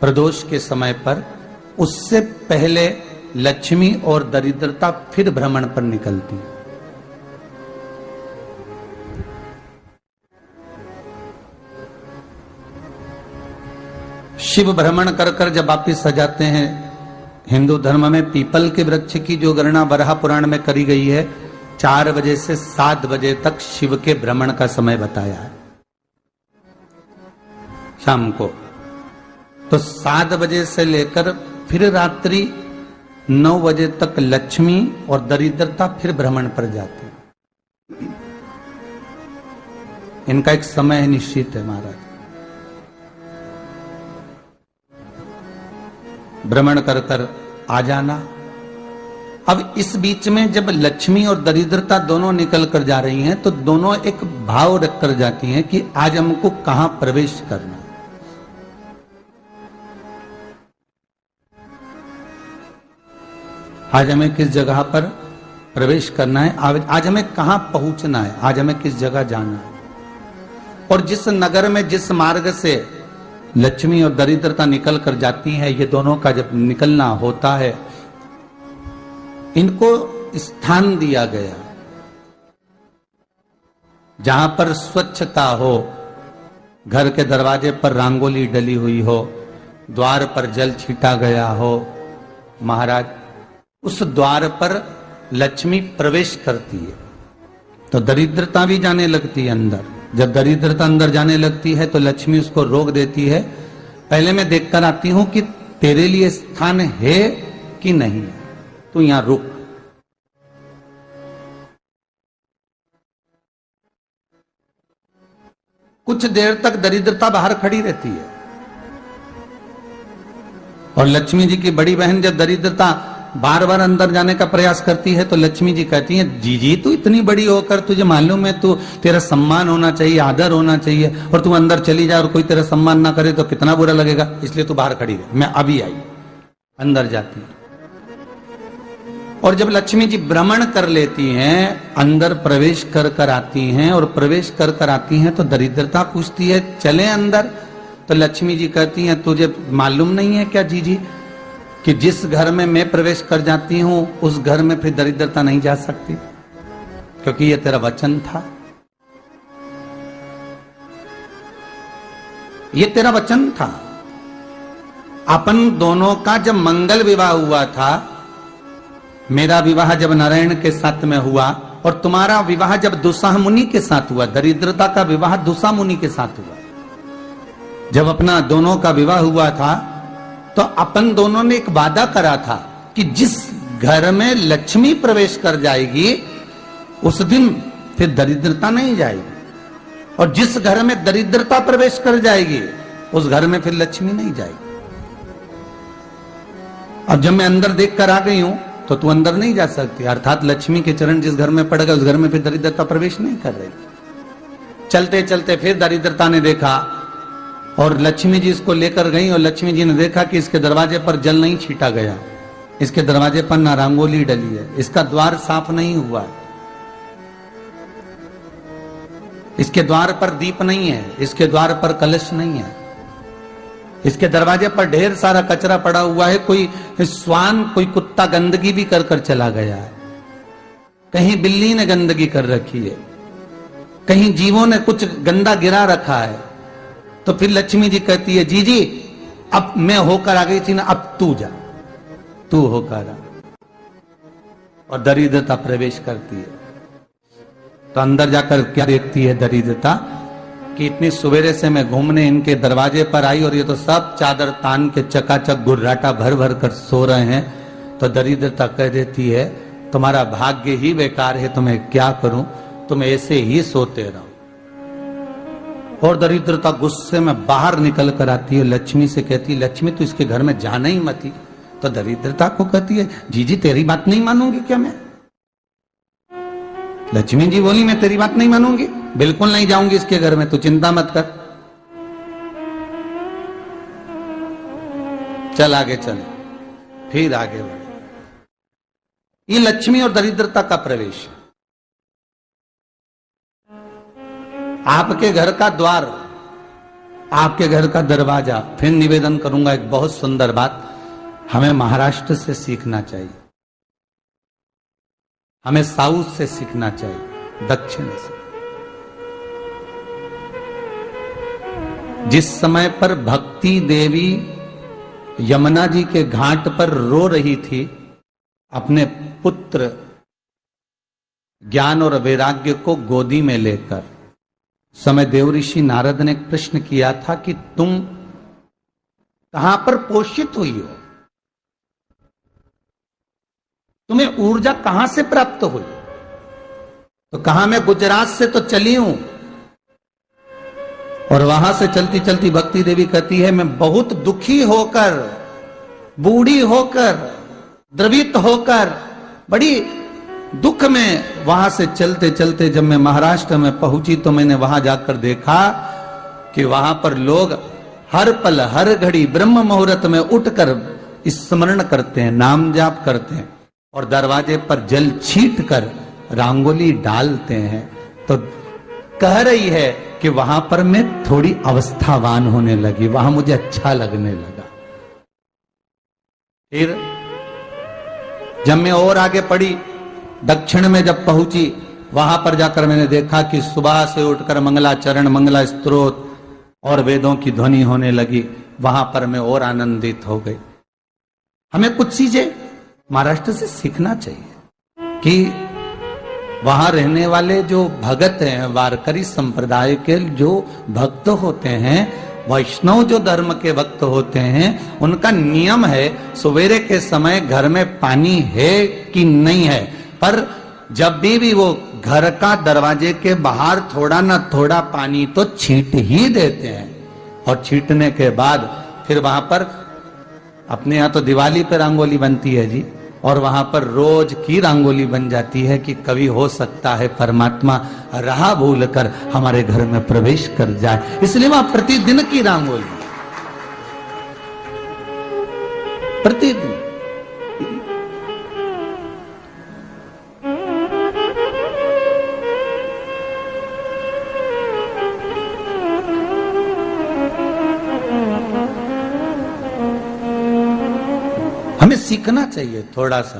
प्रदोष के समय पर, उससे पहले लक्ष्मी और दरिद्रता फिर भ्रमण पर निकलती है। शिव भ्रमण कर कर जब वापिस आ जाते हैं, हिंदू धर्म में पीपल के वृक्ष की जो गणना वराह पुराण में करी गई है, 4 बजे से 7 बजे तक शिव के भ्रमण का समय बताया है शाम को। तो 7 बजे से लेकर फिर रात्रि 9 बजे तक लक्ष्मी और दरिद्रता फिर भ्रमण पर जाती है। इनका एक समय निश्चित है महाराज। भ्रमण कर कर आ जाना। अब इस बीच में जब लक्ष्मी और दरिद्रता दोनों निकल कर जा रही हैं, तो दोनों एक भाव रख कर जाती हैं कि आज हमको कहां प्रवेश करना है। आज हमें किस जगह पर प्रवेश करना है, आज हमें कहां पहुंचना है, आज हमें किस जगह जाना है। और जिस नगर में जिस मार्ग से लक्ष्मी और दरिद्रता निकल कर जाती है, ये दोनों का जब निकलना होता है, इनको स्थान दिया गया जहां पर स्वच्छता हो, घर के दरवाजे पर रंगोली डली हुई हो, द्वार पर जल छीटा गया हो। महाराज, उस द्वार पर लक्ष्मी प्रवेश करती है तो दरिद्रता भी जाने लगती है अंदर। जब दरिद्रता अंदर जाने लगती है तो लक्ष्मी उसको रोक देती है। पहले मैं देखकर आती हूं कि तेरे लिए स्थान है कि नहीं, तू यहां रुक। कुछ देर तक दरिद्रता बाहर खड़ी रहती है और लक्ष्मी जी की बड़ी बहन जब दरिद्रता बार बार अंदर जाने का प्रयास करती है तो लक्ष्मी जी कहती हैं, जीजी तू इतनी बड़ी होकर तुझे मालूम है तू तेरा सम्मान होना चाहिए, आदर होना चाहिए, और तू अंदर चली जाए और कोई तेरा सम्मान ना करे तो कितना बुरा लगेगा, इसलिए तू बाहर खड़ी रहे। मैं अभी आई। अंदर जाती है और जब लक्ष्मी जी भ्रमण कर लेती हैं, अंदर प्रवेश कर कर आती हैं और प्रवेश कर कर आती हैं तो दरिद्रता पूछती है चले अंदर। तो लक्ष्मी जी कहती हैं, तुझे मालूम नहीं है क्या जीजी कि जिस घर में मैं प्रवेश कर जाती हूं उस घर में फिर दरिद्रता नहीं जा सकती, क्योंकि यह तेरा वचन था, ये तेरा वचन था। अपन दोनों का जब मंगल विवाह हुआ था, मेरा विवाह जब नारायण के साथ में हुआ और तुम्हारा विवाह जब दुस्साह मुनि के साथ हुआ, दरिद्रता का विवाह दुस्साह मुनि के साथ हुआ। जब अपना दोनों का विवाह हुआ था तो अपन दोनों ने एक वादा करा था कि जिस घर में लक्ष्मी प्रवेश कर जाएगी उस दिन फिर दरिद्रता नहीं जाएगी, और जिस घर में दरिद्रता प्रवेश कर जाएगी उस घर में फिर लक्ष्मी नहीं जाएगी। अब जब मैं अंदर देख कर आ गई हूं तो तू अंदर नहीं जा सकती, अर्थात लक्ष्मी के चरण जिस घर में पड़ गए उस घर में फिर दरिद्रता प्रवेश नहीं कर रही। चलते चलते फिर दरिद्रता ने देखा और लक्ष्मी जी इसको लेकर गई और लक्ष्मी जी ने देखा कि इसके दरवाजे पर जल नहीं छीटा गया, इसके दरवाजे पर ना रंगोली डली है, इसका द्वार साफ नहीं हुआ, इसके द्वार पर दीप नहीं है, इसके द्वार पर कलश नहीं है, इसके दरवाजे पर ढेर सारा कचरा पड़ा हुआ है, कोई श्वान कोई कुत्ता गंदगी भी कर कर चला गया है, कहीं बिल्ली ने गंदगी कर रखी है, कहीं जीवों ने कुछ गंदा गिरा रखा है। तो फिर लक्ष्मी जी कहती है, जी जी अब मैं होकर आ गई थी ना, अब तू जा, तू होकर आ। और दरिद्रता प्रवेश करती है तो अंदर जाकर क्या देखती है दरिद्रता कि इतनी सवेरे से मैं घूमने इनके दरवाजे पर आई और ये तो सब चादर तान के चकाचक गुर्राटा भर भर कर सो रहे हैं। तो दरिद्रता कह देती है, तुम्हारा भाग्य ही बेकार है, तुम्हें क्या करूं, तुम ऐसे ही सोते रहो। और दरिद्रता गुस्से में बाहर निकल कर आती है, लक्ष्मी से कहती है, लक्ष्मी तू इसके घर में जाना ही मत ही। तो दरिद्रता को कहती है, जीजी तेरी बात नहीं मानूंगी क्या मैं? लक्ष्मी जी बोली, मैं तेरी बात नहीं मानूंगी, बिल्कुल नहीं जाऊंगी इसके घर में, तू चिंता मत कर, चल आगे चले। फिर आगे बढ़े। ये लक्ष्मी और दरिद्रता का प्रवेश। आपके घर का द्वार आपके घर का दरवाजा। फिर निवेदन करूंगा एक बहुत सुंदर बात, हमें महाराष्ट्र से सीखना चाहिए, हमें साउथ से सीखना चाहिए, दक्षिण से। जिस समय पर भक्ति देवी यमुना जी के घाट पर रो रही थी अपने पुत्र ज्ञान और वैराग्य को गोदी में लेकर, समय देवऋषि नारद ने प्रश्न किया था कि तुम कहां पर पोषित हुई हो, तुम्हें ऊर्जा कहां से प्राप्त हुई? तो कहा मैं गुजरात से तो चली हूं। और वहां से चलती चलती भक्ति देवी कहती है मैं बहुत दुखी होकर, बूढ़ी होकर, द्रवित होकर, बड़ी दुख में वहां से चलते चलते जब मैं महाराष्ट्र में पहुंची तो मैंने वहां जाकर देखा कि वहां पर लोग हर पल हर घड़ी ब्रह्म मुहूर्त में उठकर स्मरण करते हैं, नाम जाप करते हैं और दरवाजे पर जल छीट कर रंगोली डालते हैं। तो कह रही है कि वहां पर मैं थोड़ी अवस्थावान होने लगी, वहां मुझे अच्छा लगने लगा। फिर जब मैं और आगे पड़ी, दक्षिण में जब पहुंची, वहां पर जाकर मैंने देखा कि सुबह से उठकर मंगलाचरण, मंगला स्तोत्र और वेदों की ध्वनि होने लगी। वहां पर मैं और आनंदित हो गई। हमें कुछ चीजें महाराष्ट्र से सीखना चाहिए कि वहां रहने वाले जो भगत हैं, वारकरी संप्रदाय के जो भक्त होते हैं, वैष्णव जो धर्म के भक्त होते हैं, उनका नियम है सवेरे के समय घर में पानी है कि नहीं है, पर जब भी वो घर का दरवाजे के बाहर थोड़ा ना थोड़ा पानी तो छींट ही देते हैं। और छींटने के बाद फिर वहां पर अपने यहाँ तो दिवाली पे रंगोली बनती है जी, और वहां पर रोज की रंगोली बन जाती है कि कभी हो सकता है परमात्मा राह भूल कर हमारे घर में प्रवेश कर जाए, इसलिए वहां प्रतिदिन की रंगोली, प्रतिदिन। हमें सीखना चाहिए थोड़ा सा।